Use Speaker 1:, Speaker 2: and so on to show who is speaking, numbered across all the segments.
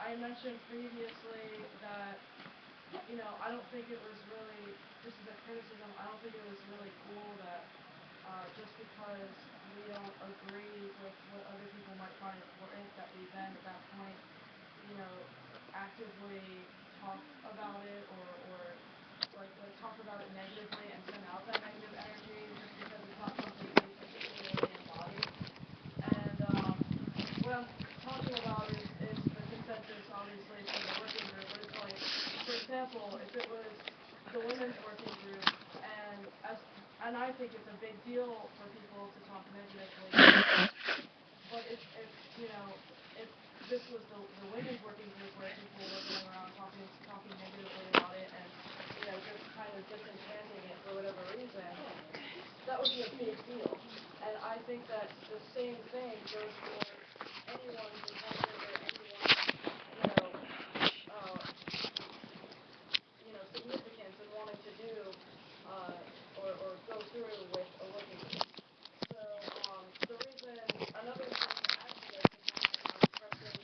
Speaker 1: I mentioned previously that, I don't think it was really, this is a criticism, I don't think it was really cool that just because we don't agree with what other people might find important, that we then at that point, you know, actively talk about it or like talk about it negatively and send out that negative energy just because it's not something we particularly embody. And what I'm talking about is the consensus, obviously, for the working group. But it's like, for example, if it was the women's working group, and I think it's a big deal for people to talk negatively. But if if this was the women's working group where people were going around talking negatively about it and just kind of disenchanting it for whatever reason, that would be a big deal. And I think that the same thing goes for anyone's intention or anyone's, uh, significance in wanting to do or go through with a working group. So another thing to add to this, and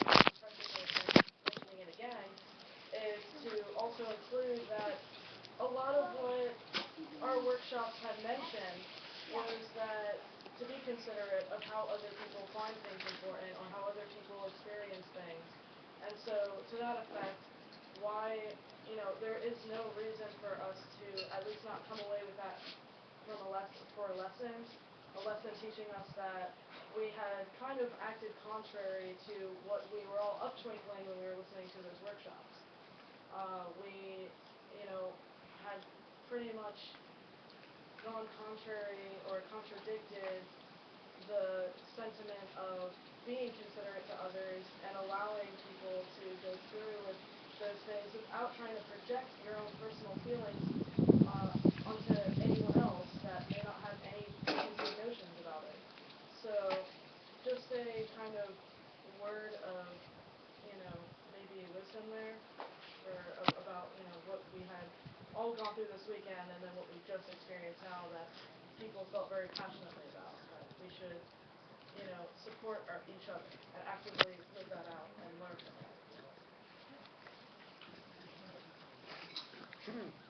Speaker 1: I'm pressing it and mentioning it again, is to also include that a lot of what our workshops had mentioned was that to be considerate of how other people find things important or how other people experience things. And so, to that effect, why, there is no reason for us to at least not come away with that from a lesson teaching us that we had kind of acted contrary to what we were all uptwinkling when we were listening to those workshops. We, had pretty much gone contrary or contradicted the sentiment of being considerate to others and allowing people to go through with those things without trying to project your own personal feelings onto anyone else that may not have any preconceived notions about it. So just a kind of word of, maybe wisdom there about, what we had all gone through this weekend and then what we've just experienced now that people felt very passionately about, that we should, support each other and actively live that out and learn from it.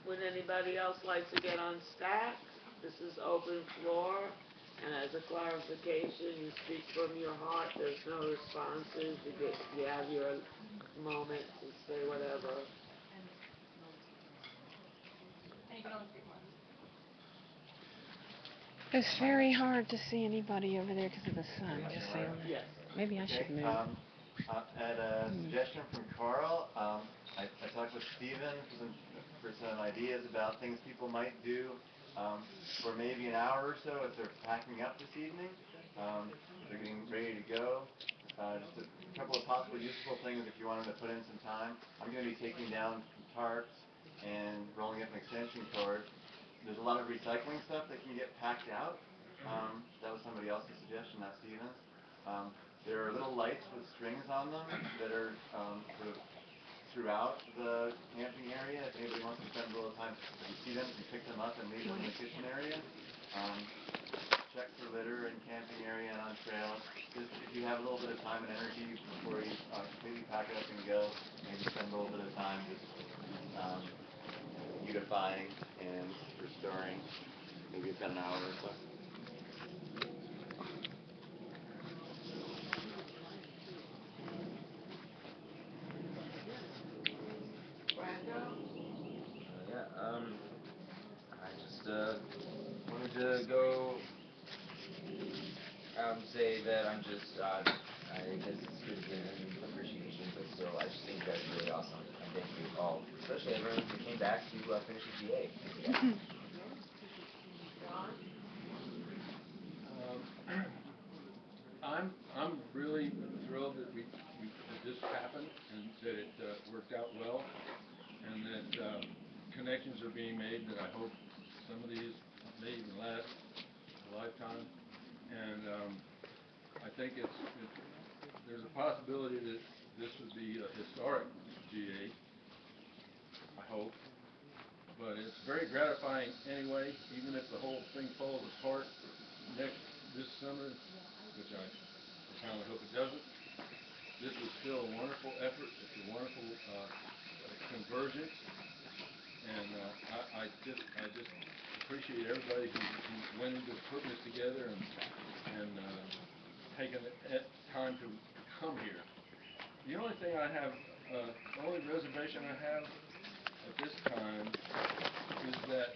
Speaker 2: Would anybody else like to get on stack? This is open floor, and as a clarification, you speak from your heart. There's no responses. You have your moment to say whatever.
Speaker 1: And you can only speak once.
Speaker 3: It's very hard to see anybody over there because of the sun. Just saying.
Speaker 2: Yes.
Speaker 3: Maybe I should move.
Speaker 4: At a suggestion from Carl, I talked with Steven for some ideas about things people might do for maybe an hour or so if they're packing up this evening. They're getting ready to go. Just a couple of possible useful things if you wanted to put in some time. I'm going to be taking down tarps and rolling up an extension cord. There's a lot of recycling stuff that can get packed out. That was somebody else's suggestion, not Steven's. There are little lights with strings on them that are sort of throughout the camping area. If anybody wants to spend a little time, if you see them, you pick them up and leave them in the kitchen area. Check for litter in camping area and on trails. Just if you have a little bit of time and energy before you completely pack it up and go, maybe spend a little bit of time just beautifying and restoring. Maybe it's got an hour or so.
Speaker 5: I just wanted to go out and say that I guess it's good to give an appreciation, but still, I just think you guys are really awesome, and thank you all, especially everyone who came back to finish the GA.
Speaker 6: I'm really thrilled that that this happened and that it worked out well, and that connections are being made that I hope some of these may even last a lifetime. And I think there's a possibility that this would be a historic GA, I hope. But it's very gratifying anyway, even if the whole thing falls apart this summer, which I profoundly hope it doesn't. This was still a wonderful effort. It's a wonderful convergence, and I just appreciate everybody who went into putting this together and taking the time to come here. The only thing I have, the only reservation I have at this time is that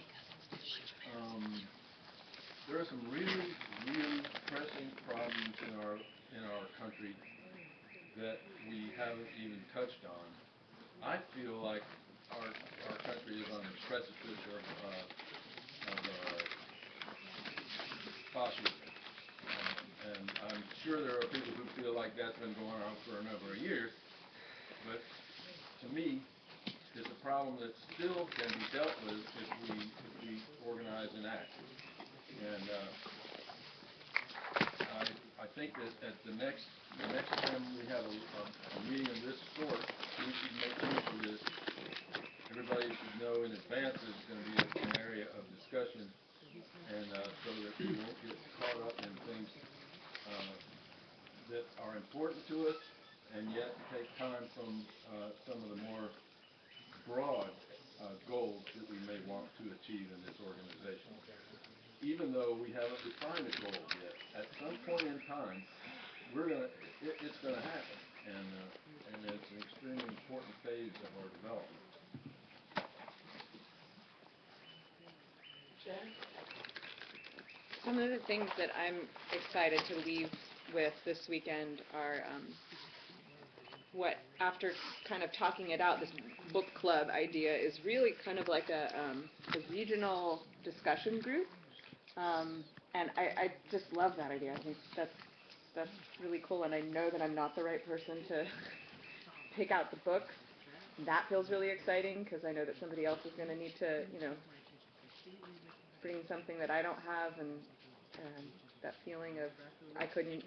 Speaker 6: there are some really, really pressing problems in our country that we haven't even touched on. I feel like our country is on the precipice of fascism. And I'm sure there are people who feel like that's been going on for a number of years, but to me, it's a problem that still can be dealt with if we organize and act. And I think that at the next time we have a meeting of this sort, we should make room for this. Everybody should know in advance that it's going to be an area of discussion, and so that we won't get caught up in things that are important to us, and yet take time from some of the more broad goals that we may want to achieve in this organization. Even though we haven't defined a goal yet, at some point in time, it's gonna happen, and it's an extremely important phase of our development.
Speaker 2: Jen?
Speaker 3: Some of the things that I'm excited to leave with this weekend are what, after kind of talking it out, this book club idea is really kind of like a regional discussion group. And I just love that idea. I think that's really cool, and I know that I'm not the right person to pick out the books. That feels really exciting because I know that somebody else is going to need to, bring something that I don't have, and that feeling of I couldn't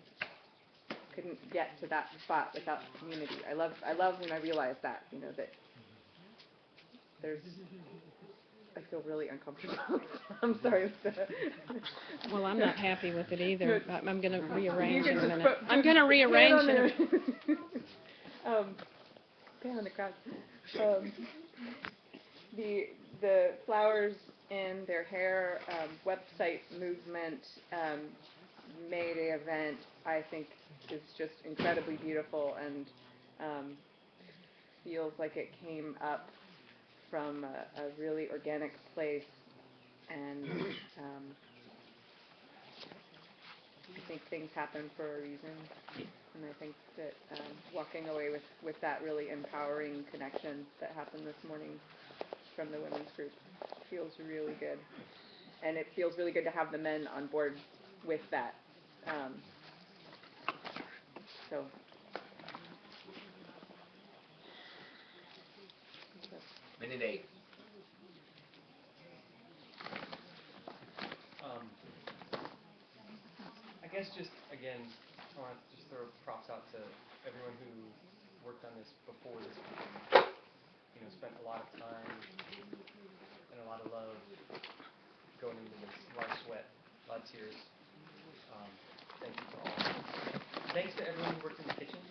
Speaker 3: get to that spot without the community. I love when I realize that, that there's. I feel really uncomfortable. I'm sorry.
Speaker 7: Well, I'm not happy with it either. I'm going to rearrange in a minute.
Speaker 3: Put-
Speaker 7: I'm going to rearrange in a minute.
Speaker 3: Pan on the crowd. The Flowers in Their Hair website movement May Day event, I think, is just incredibly beautiful, and feels like it came up from a really organic place, and I think things happen for a reason, and I think that walking away with that really empowering connection that happened this morning from the women's group feels really good, and it feels really good to have the men on board with that. So.
Speaker 5: Minute 8.
Speaker 8: I guess just, again, I want to just throw props out to everyone who worked on this before this meeting. Spent a lot of time and a lot of love going into this, a lot of sweat, a lot of tears. Thank you to all. Thanks to everyone who worked in the kitchen.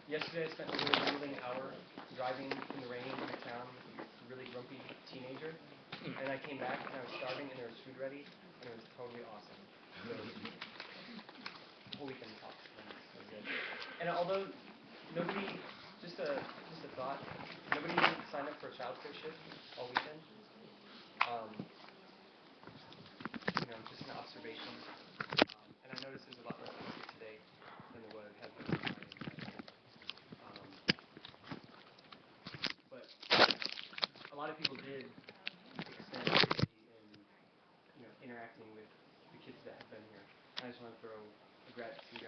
Speaker 8: Yesterday I spent a really grueling hour driving in the rain in a town with a really grumpy teenager, and I came back and I was starving and there was food ready, and it was totally awesome. So, the whole weekend was awesome. It was so good. And although nobody, just a thought, nobody signed up for a childcare shift all weekend. Just an observation. And I noticed there's a lot less people today than there has been on Friday. But a lot of people did extend activity in interacting with the kids that have been here. And I just want to throw some gratitude